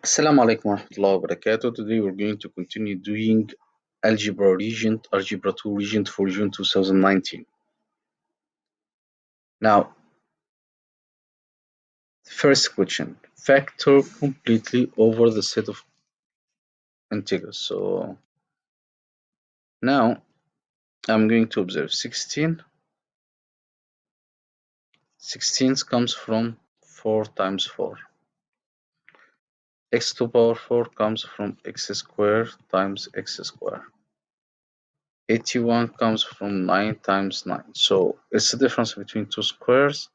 Assalamu alaikum warahmatullahi wabarakatuh. Today we're going to continue doing Algebra Regent, Algebra 2 Regent for June 2019. Now, first question, factor completely over the set of integers. So now I'm going to observe 16. 16 comes from 4 times 4. X to the power 4 comes from x squared times x squared. 81 comes from 9 times 9. So it's the difference between two squares.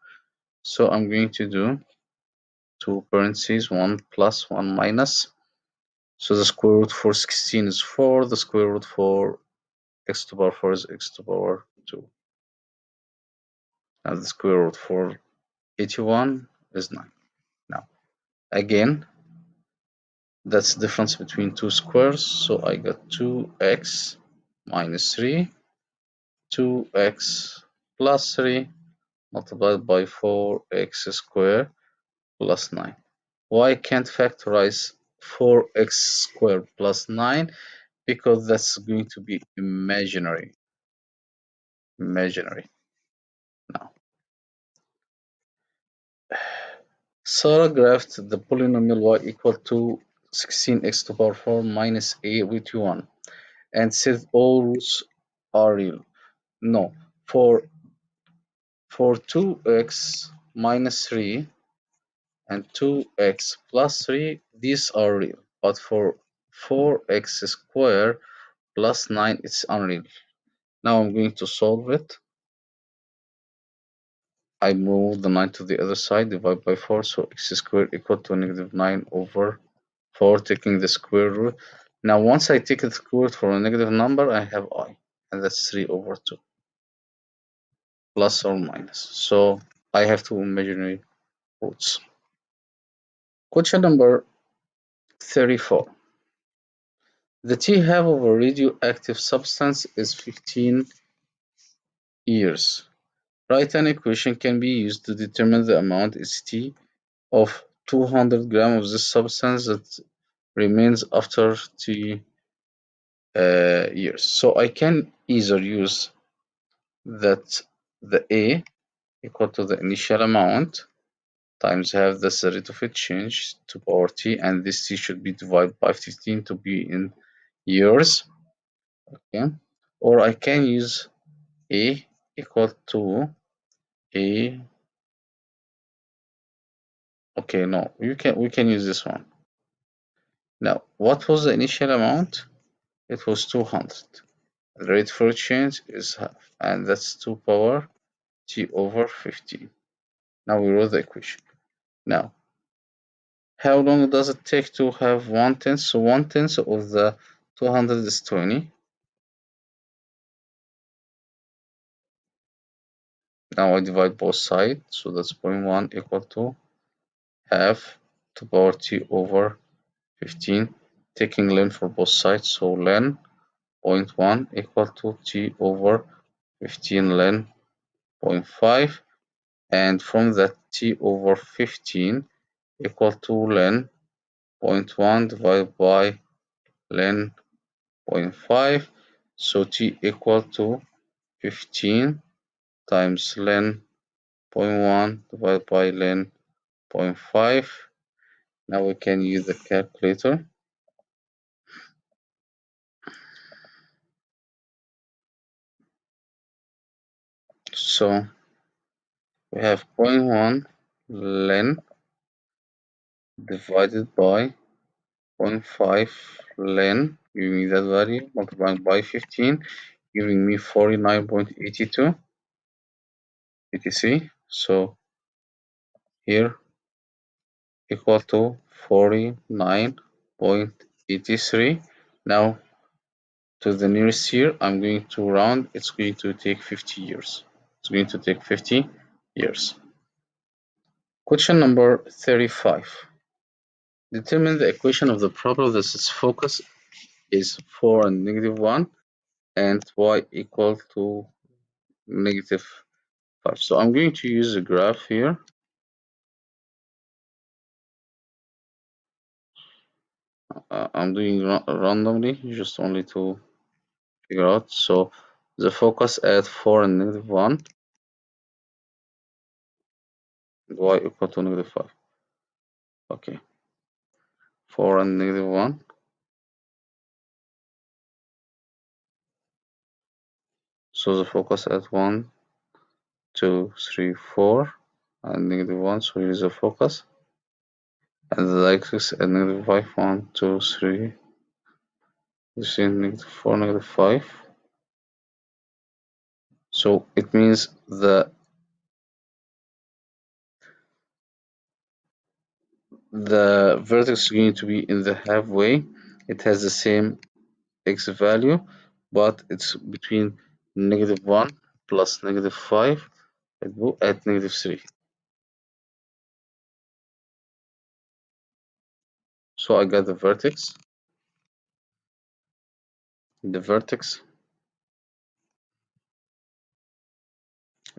So I'm going to do 2 parentheses 1 plus 1 minus. So the square root for 16 is 4. The square root for x to the power 4 is x to the power 2. Now the square root for 81 is 9. Now again, that's the difference between two squares. So I got 2x minus 3, 2x plus 3 multiplied by 4x squared plus 9. Why can't factorize 4x squared plus 9? Because that's going to be imaginary. Now, Sarah graphed the polynomial y equal to 16x to the power 4 minus a with 1 and said all roots are real. No, for 2x minus 3 and 2x plus 3, these are real. But for 4x squared plus 9, it's unreal. Now I'm going to solve it. I move the 9 to the other side, divide by 4, so x squared equal to negative 9 over 4, taking the square root. Now once I take the square root for a negative number, I have I, and that's 3 over 2, plus or minus. So I have two imaginary roots. Question number 34. The T-half of a radioactive substance is 15 years. Write an equation can be used to determine the amount St of 200 grams of this substance that remains after T years. So I can either use that the A equal to the initial amount times half that's the rate of exchange to power T, and this T should be divided by 15 to be in years. Okay, or I can use A equal to A. Okay, no, we can use this one. Now, what was the initial amount? It was 200. The rate for change is half, and that's 2 power T over 15. Now we wrote the equation. Now, how long does it take to have 1/10? So 1/10 of the 200 is 20. Now I divide both sides, so that's 0.1 equal to half 2 power T over 15, taking ln for both sides, so ln 0.1 equal to T over 15 ln 0.5, and from that T over 15 equal to ln 0.1 divided by ln 0.5, so T equal to 15 times ln 0.1 divided by ln 0.5. Now we can use the calculator. So we have 0.1 ln divided by 0.5 ln, giving me that value, multiplied by 15, giving me 49.82, 83. So here equal to 49.83. Now to the nearest year, I'm going to round. It's going to take 50 years. It's going to take 50 years. Question number 35. Determine the equation of the problem that its focus is 4 and negative 1 and y equal to negative 5. So I'm going to use a graph here. I'm doing randomly, just only to figure out. So the focus at 4 and negative 1, y equal to negative 5. Okay, 4 and negative 1. So the focus at 1, 2, 3, 4, and negative 1. So here is the focus. And the axis at negative 5, 1, 2, 3. This is negative 4, negative 5. So it means the vertex is going to be in the halfway. It has the same x value, but it's between negative 1 plus negative 5 at negative 3. So I got the vertex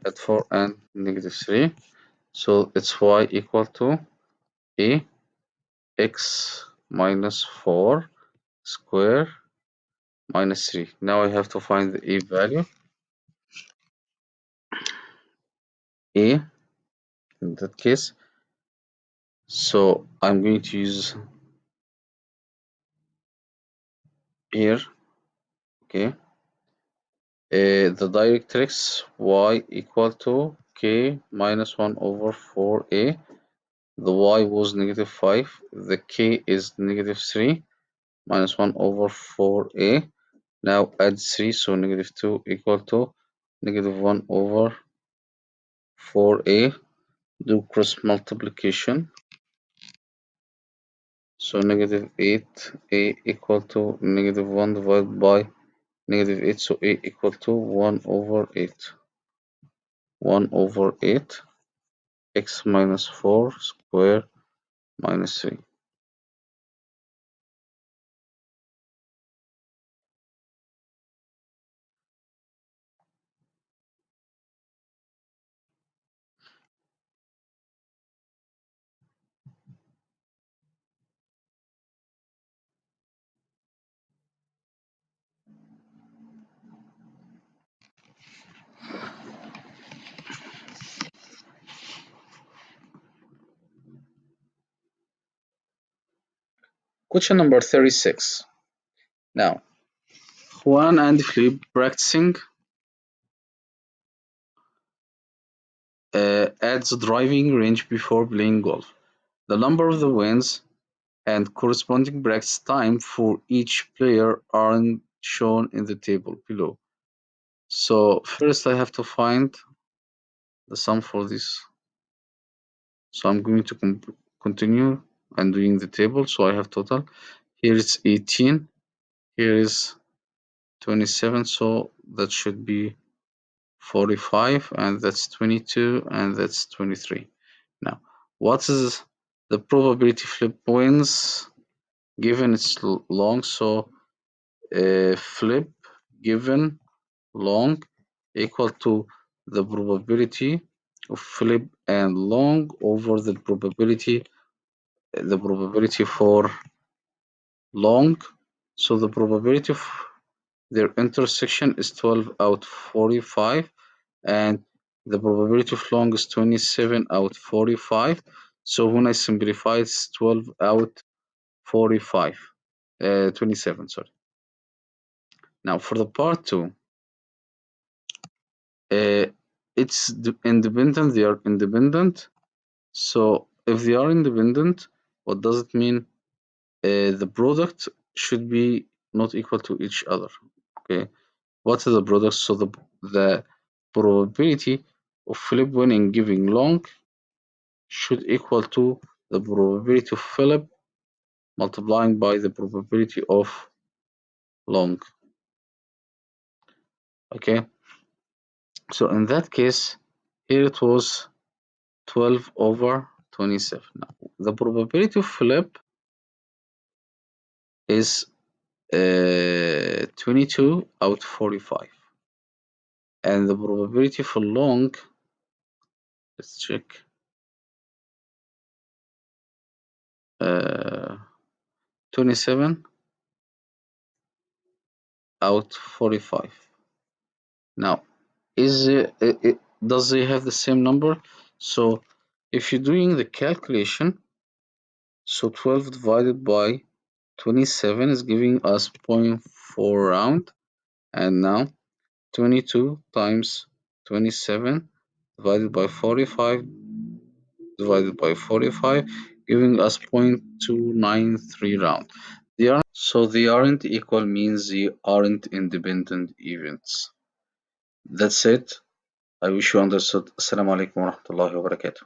at 4 and negative 3. So it's y equal to a x minus 4 square minus 3. Now I have to find the a value. A in that case. So I'm going to use here, okay, the directrix y equal to k minus 1 over 4a. The y was negative 5. The k is negative 3 minus 1 over 4a. Now add 3, so negative 2 equal to negative 1 over 4a. Do cross multiplication. So negative 8a equal to negative 1 divided by negative 8. So a equal to 1 over 8. 1 over 8 x minus 4 square minus 3. Question number 36. Now, Juan and Philippe practicing at the driving range before playing golf. The number of the wins and corresponding practice time for each player aren't shown in the table below. So first I have to find the sum for this. So I'm going to continue and doing the table. So I have total. Here is 18. Here is 27. So that should be 45, and that's 22, and that's 23. Now, what is the probability flip wins given it's long? So flip given long equal to the probability of flip and long over the probability for long. So the probability of their intersection is 12 out 45, and the probability of long is 27 out 45. So when I simplify, it's 12 out 45, 27, sorry. Now for the part 2, it's independent, they are independent. So if they are independent, what does it mean? The product should be not equal to each other. Okay, what is the product? So the probability of flip winning giving long should equal to the probability of flip multiplying by the probability of long. Okay, so in that case, here it was 12 over 27. Now, the probability of flip is 22 out 45, and the probability for long, let's check, 27 out 45. Now, does they have the same number? So if you're doing the calculation, so 12 divided by 27 is giving us zero point 0.4 round, and now 22 times 27 divided by 45 divided by 45, giving us 0.293 round. They aren't equal means they aren't independent events. That's it. I wish you understood. Assalamu alaikum wa rahmatullahi wa barakatuh.